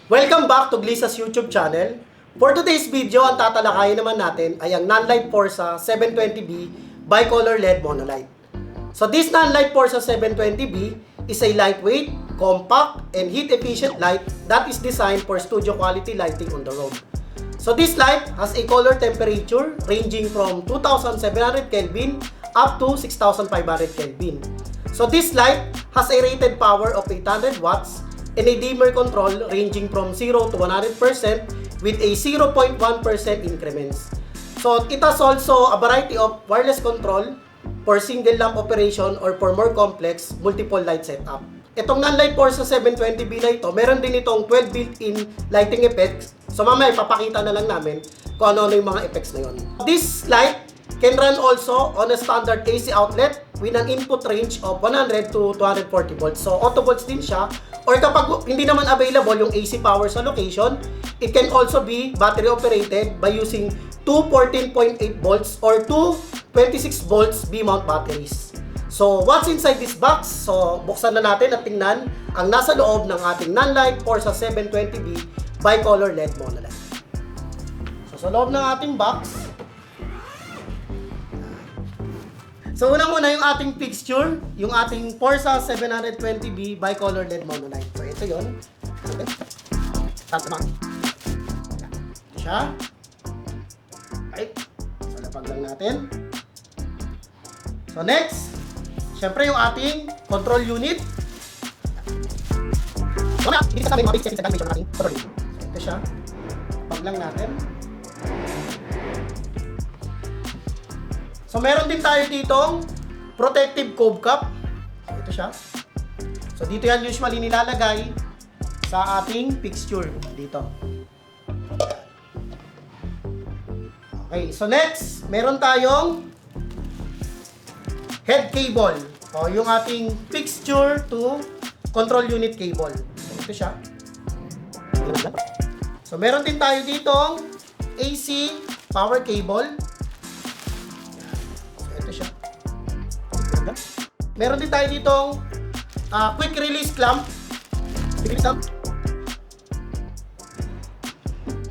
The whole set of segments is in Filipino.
Welcome back to Glisa's YouTube channel. For today's video, ang tatalakayin naman natin ay ang non-light Forza 720B bicolor LED monolight. So this non-light Forza 720B is a lightweight, compact, and heat-efficient light that is designed for studio quality lighting on the road. So this light has a color temperature ranging from 2700 Kelvin up to 6500 Kelvin. So this light has a rated power of 800 watts and a dimmer control ranging from 0 to 100% with a 0.1% increments. So it has also a variety of wireless control for single lamp operation or for more complex multiple light setup. Itong non-light Forza 720B na ito, meron din itong 12 built-in lighting effects. So mamaya ipapakita na lang namin kung ano yung mga effects na yun. This light can run also on a standard AC outlet with an input range of 100 to 240 volts. So auto volts din siya. Or kapag hindi naman available yung AC power sa location, it can also be battery operated by using two 14.8 volts or two 26 volts B-mount batteries. So what's inside this box? So buksan na natin at tingnan ang nasa loob ng ating non-light Forza 720B bicolor LED monolight. So sa loob ng ating box, so unang-una yung ating fixture, yung ating Forza 720B bicolor LED monolight. So ito yun. Tama. Ito siya. Right. So lapag lang natin. So next, syempre yung ating control unit. So hindi sa mga basic settings ng ating control unit. So ito siya. Lapag lang natin. So meron din tayo ditong protective cove cap. So ito siya. So dito yan usually nilalagay sa ating fixture dito. Okay, so next, meron tayong head cable. O yung ating fixture to control unit cable. So ito siya. So meron din tayo ditong AC power cable. Meron din tayo ditong quick release clamp.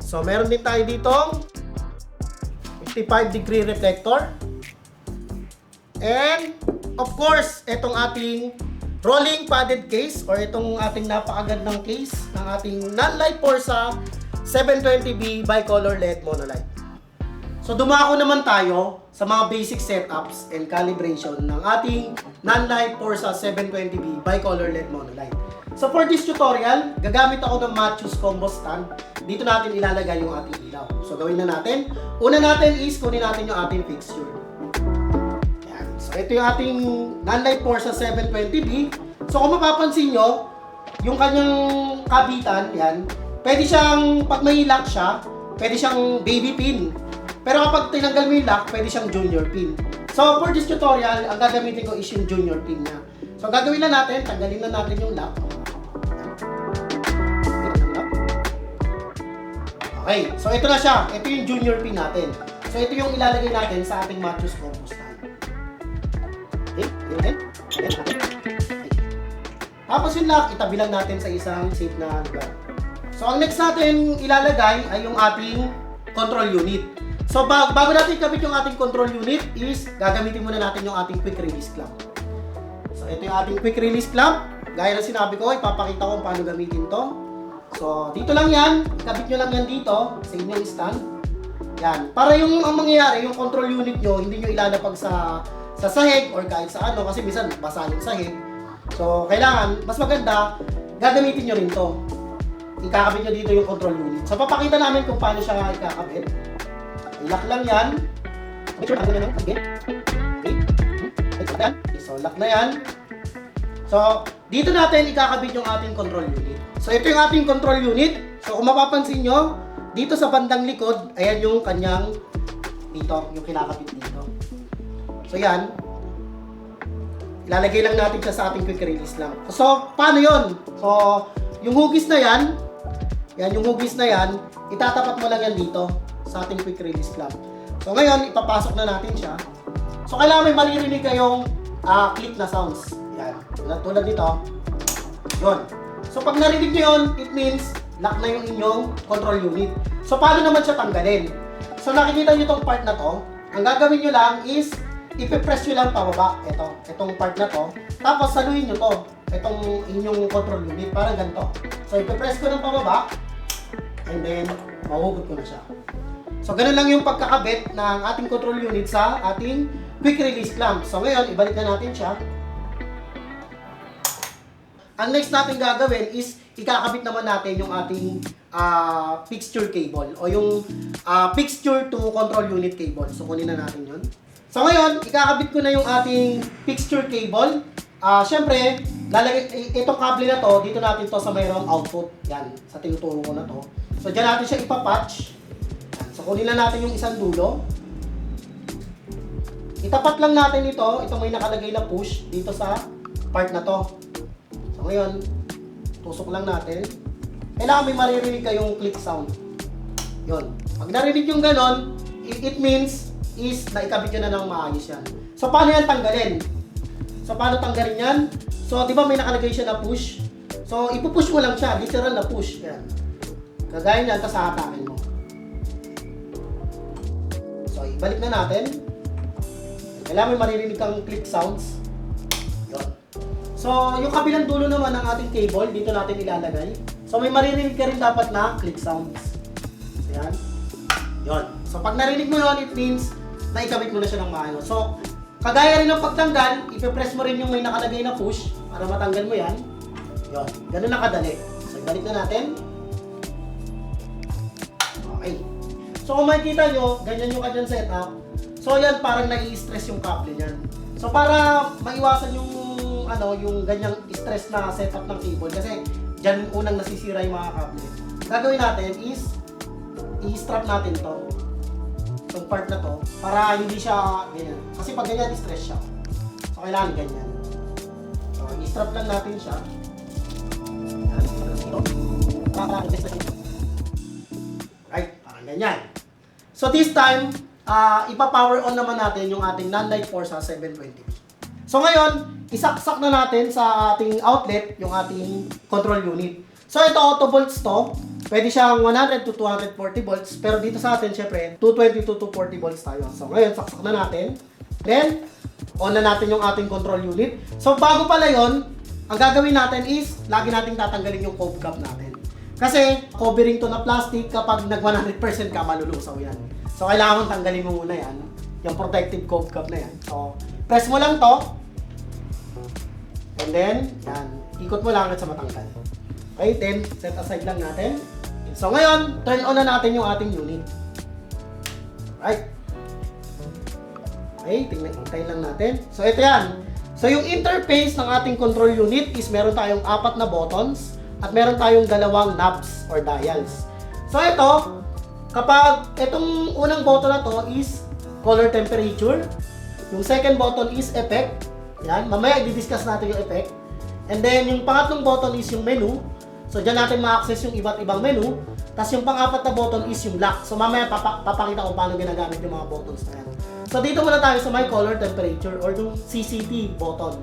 So meron din tayo ditong 55 degree reflector. And of course, itong ating rolling padded case or itong ating napakagandang case ng ating non-light Forza 720B bicolor LED monolight. So dumako naman tayo sa mga basic setups and calibration ng ating non-light Forza 720B bicolor LED monolight. So for this tutorial, gagamit ako ng Matthews combo stand. Dito natin ilalagay yung ating ilaw. So gawin na natin. Una natin is kunin natin yung ating fixture. Yan. So ito yung ating non-light Forza 720B. So kung mapapansin nyo, yung kanyang kabitan, yan, pwede siyang, pag may lock siya, pwede siyang baby pin. Pero kapag tinanggal mo yung lock, pwede siyang junior pin. So for this tutorial, ang gagamitin ko is yung junior pin niya. So gagawin na natin, tanggalin na natin yung lock. Okay, so ito na siya. Ito yung junior pin natin. So ito yung ilalagay natin sa ating Matthews combo stand. Okay, okay. Tapos yung lock, itabi lang natin sa isang safe na lugar. So ang next natin ilalagay ay yung ating control unit. So bago natin ikabit yung ating control unit is gagamitin muna natin yung ating quick release clamp. So ito yung ating quick release clamp. Gaya ng sinabi ko, ipapakita ko kung paano gamitin to. So dito lang yan, ikabit nyo lang yan dito sa inyong stand. Yan, para yung ang mangyayari, yung control unit nyo, hindi nyo ilalapag sa sahig or kahit sa ano kasi minsan basa yung sahig. So kailangan, mas maganda, gagamitin nyo rin to. Ikakabit nyo dito yung control unit. So papakita namin kung paano siya ikakabit. Lock lang yan. Make sure na okay. Okay. So lock na yan. So dito natin ikakabit yung ating control unit. So ito yung ating control unit. So kung mapapansin nyo, dito sa bandang likod, ayan yung kanyang dito, yung kinakabit dito. So yan. Ilalagay lang natin siya sa ating quick release lang. So paano yon? So yung hugis na yan, yung hugis na yan, itatapat mo lang yan dito sa ating quick release clamp. So ngayon, ipapasok na natin siya. So kailangan may maririnig kayong click na sounds. Yan. Tulad nito. Yun. So pag narinig nyo yun, it means lock na yung inyong control unit. So, paano naman siya tanggalin? So, nakikita nyo itong part na to. Ang gagawin nyo lang is, ipipress nyo lang pababa. Itong part na to. Tapos, saluhin nyo to. Itong inyong control unit. Parang ganito. So, ipipress ko ng pababa. And then, mahugot ko na siya. So, ganun lang yung pagkakabit ng ating control unit sa ating quick release clamp. So, ngayon, ibalik na natin siya. Ang next natin gagawin is, ikakabit naman natin yung ating fixture cable o yung fixture to control unit cable. So, kunin na natin yun. So, ngayon, ikakabit ko na yung ating fixture cable. Siyempre, itong cable na to, dito natin to sa mayroong output. Yan, sa tinuturo ko na to. So, dyan natin siya ipapatch. Yan. So, kunin na natin yung isang dulo. Itapat lang natin ito. Itong may nakalagay na push dito sa part na to. So, ngayon, tusok lang natin. Kailangan may maririnig kayong click sound. Yun. Pag narinig yung ganon, it means is naikabit nyo na ng maayos yan. So, paano yan tanggalin? So, paano tanggalin yan? So, di ba may nakalagay siya na push? So, ipupush mo lang siya. Literal na push. Yan. Kagaya niyan, tapos hahatakin mo. So, ibalik na natin. Kailangan may maririnig kang click sounds. Yun. So, yung kabilang dulo naman ng ating cable, dito natin ilalagay. So, may maririnig ka rin dapat na click sounds. So, yan. Yun. So, pag narinig mo yun, it means na ikabit mo na siya ng maayos. So, kagaya rin ng pagtanggal, ipipress mo rin yung may nakalagay na push para matanggal mo yan. Yun. Ganun na kadali. So, ibalik na natin. Okay. So, kung makikita nyo, ganyan yung kanyang setup. So, yan parang nai-stress yung cable niyan. So, para maiwasan yung yung ganyang stress na setup ng cable kasi dyan unang nasisira yung mga cable. Gagawin natin is i-strap natin to itong part na to para hindi siya ganyan. Kasi pag ganyan, stress siya. So, kailangan ganyan. So, i-strap lang natin siya. Right, parang ganyan. So, this time, ipa-power on naman natin yung ating non-light Forza 720. So ngayon, isaksak na natin sa ating outlet yung ating control unit. So ito auto volts to. Pwede siyang 100 to 240 volts. Pero dito sa atin, syempre, 220 to 240 volts tayo. So ngayon, saksak na natin. Then, on na natin yung ating control unit. So bago pala yon, ang gagawin natin is, lagi nating tatanggalin yung cove cap natin. Kasi, covering to na plastic, kapag nag 100% ka, malulusaw yan. So kailangan tanggalin mo muna yan. Yung protective cove cap na yan. So, press mo lang to. And then, yan. Ikot mo lang agad sa matanggal. Okay, then, set aside lang natin. So, ngayon, turn on na natin yung ating unit. Right. Okay, hintayin lang natin. So, ito yan. So, yung interface ng ating control unit is meron tayong 4 na buttons at meron tayong 2 knobs or dials. So, ito, kapag itong unang button na to is color temperature, yung second button is effect. Yan, mamaya i-discuss natin yung effect. And then, yung pangatlong button is yung menu. So, dyan natin ma-access yung iba't ibang menu. Tapos, yung pang-apat na button is yung lock. So, mamaya papakita ko paano ginagamit yung mga buttons na yan. So, dito muna tayo sa my color temperature or yung CCT button.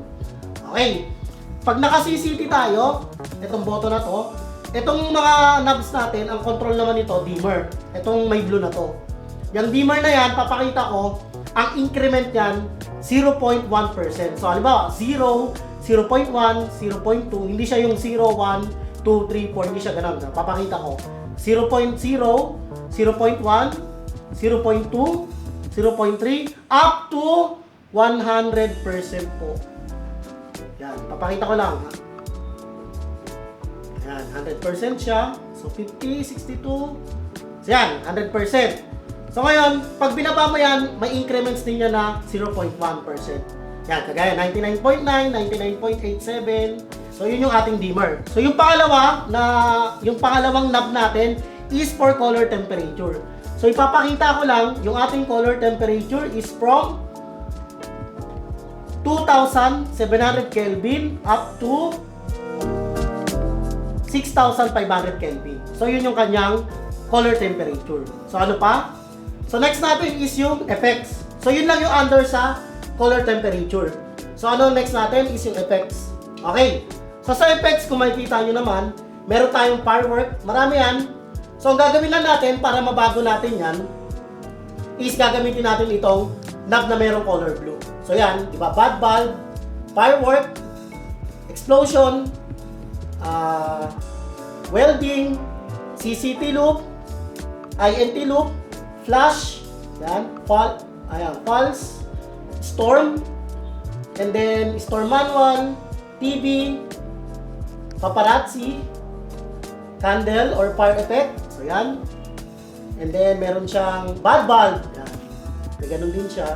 Okay. Pag naka-CCT tayo, itong button na to, itong mga knobs natin, ang control naman nito, dimmer. Itong may blue na to. Yung dimmer na yan, papakita ko, ang increment yan, 0.1%. So, halimbawa, 0, 0.1, 0.2, hindi siya yung 0, 1, 2, 3, 4, hindi siya ganun. Papakita ko. 0.0, 0.1, 0.2, 0.3, up to 100% po. Yan, papakita ko lang. Ha? Yan, 100% siya. So, 50, 62. So, yan, 100%. So ngayon, pag binaba mo yan, may increments din niya na 0.1%. Yan, kagaya 99.9, 99.87. So yun yung ating dimmer. So yung pangalawang knob natin is for color temperature. So ipapakita ko lang, yung ating color temperature is from 2,700 Kelvin up to 6,500 Kelvin. So yun yung kanyang color temperature. So ano pa? So next natin is yung effects. So yun lang yung under sa color temperature. So ano next natin is yung effects. Okay. So sa effects, kung makikita nyo naman, Meron tayong firework. Marami yan. So, ang gagawin lang natin para mabago natin yan is gagamitin natin itong knob na merong color blue. So, yan. Diba? Bad bulb, firework, explosion, welding, CCT loop, INT loop, flash, yan, pulse, storm, and then storm manual, TV, paparazzi, candle or fire effect. So yan. And then meron siyang bad bulb. Yan. May ganun din siya.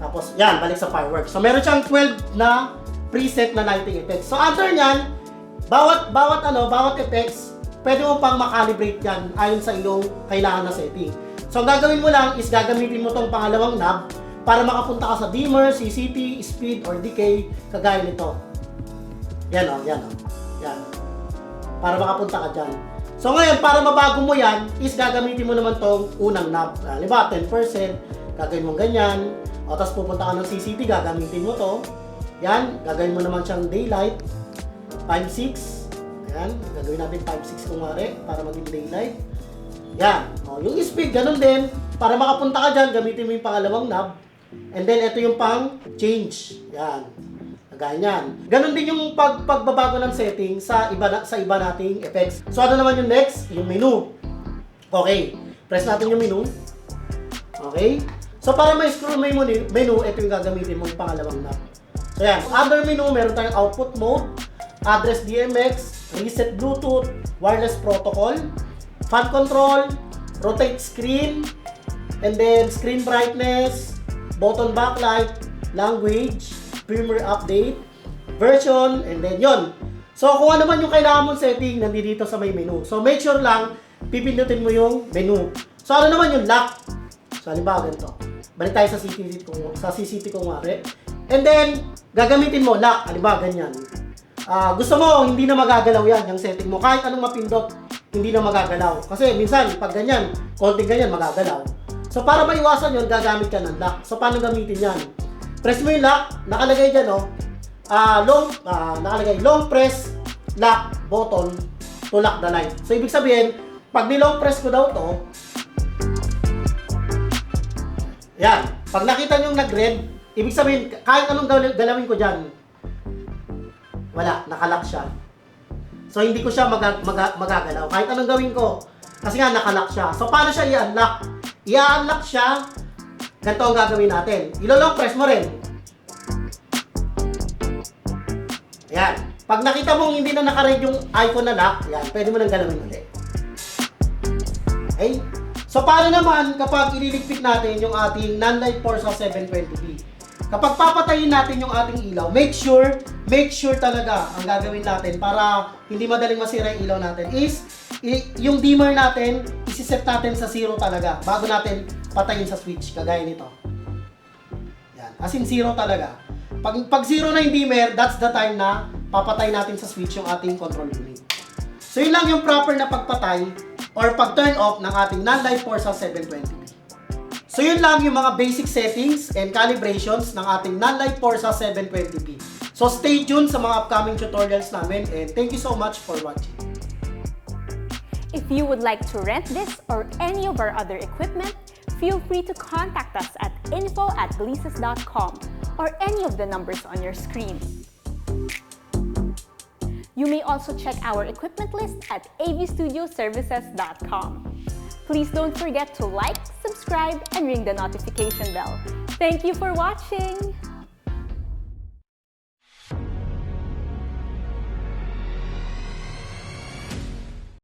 Tapos yan, balik sa fireworks. So meron siyang 12 na preset na lighting effects. So after nyan, bawat effects, pwede mo pang makalibrate yan ayon sa iyong kailangan na setting. So ang gagawin mo lang is gagamitin mo tong pangalawang knob para makapunta ka sa dimmer, CCT, speed, or decay, kagaya nito. Yan o, yan o. Yan. Para makapunta ka dyan. So ngayon, para mabago mo yan, is gagamitin mo naman tong unang knob. Halimbawa, 10%, gagawin mo ganyan. O, tapos pupunta ka ng CCT, gagamitin mo to. Yan, gagawin mo naman siyang daylight. 5-6. Yan, gagawin natin 5-6 kung wari, para maging daylight. Yan. O, yung speed, ganun din. Para makapunta ka dyan, gamitin mo yung pangalawang knob. And then, ito yung pang change. Yan. Ganyan. Ganon din yung pagbabago ng setting sa iba nating effects. So ano naman yung next? Yung menu. Okay. Press natin yung menu. Okay. So para ma-scroll mo yung menu, ito yung gagamitin mo yung pangalawang knob. So yan. Other menu, meron tayong output mode, address DMX, reset Bluetooth, wireless protocol, fan control, rotate screen, and then screen brightness, button backlight, language, firmware update, version, and then yon. So, kung ano man yung kailangan mong setting, nandito sa may menu. So, make sure lang, pipindutin mo yung menu. So, ano naman yung lock? So, halimbawa ganito. Balik tayo sa CCT kung wari. And then, gagamitin mo lock. Halimbawa, ganyan. Gusto mo, hindi na magagalaw yan, yung setting mo. Kahit anong mapindot, hindi na magagalaw. Kasi, minsan, pag ganyan, konting ganyan, magagalaw. So, para maiwasan yun, gagamit ka ng lock. So, paano gamitin yan? Press mo yung lock, nakalagay dyan, no? Nakalagay long press lock button to lock the light. So, ibig sabihin, pag nilong press ko daw to, yan. Pag nakita nyo yung nag-red, ibig sabihin, kahit anong galawin ko dyan, wala, nakalock siya. So, hindi ko siya magagalaw. Kahit anong gawin ko, kasi nga nakalock siya. So, paano siya i-unlock? I-unlock siya. Ganito ang gagawin natin. Ilo-long press mo rin. Ayan. Pag nakita mong hindi na naka-red yung icon na lock, ayan, pwede mo nang galawin ulit. Okay? So, paano naman kapag ililigpit natin yung ating non-light Forza 720B? Kapag papatayin natin yung ating ilaw, make sure talaga ang gagawin natin para hindi madaling masira yung ilaw natin is yung dimmer natin, isi-set natin sa 0 talaga bago natin patayin sa switch, kagaya nito. Yan. As in 0 talaga. Pag 0 na yung dimmer, that's the time na papatay natin sa switch yung ating control unit. So yun lang yung proper na pagpatay or pag-turn off ng ating non-light Forza 720B. So yun lang yung mga basic settings and calibrations ng ating non-light Forza 720B. So stay tuned sa mga upcoming tutorials namin and thank you so much for watching. If you would like to rent this or any of our other equipment, feel free to contact us at info@glises.com or any of the numbers on your screen. You may also check our equipment list at avstudioservices.com. Please don't forget to like, subscribe, and ring the notification bell. Thank you for watching!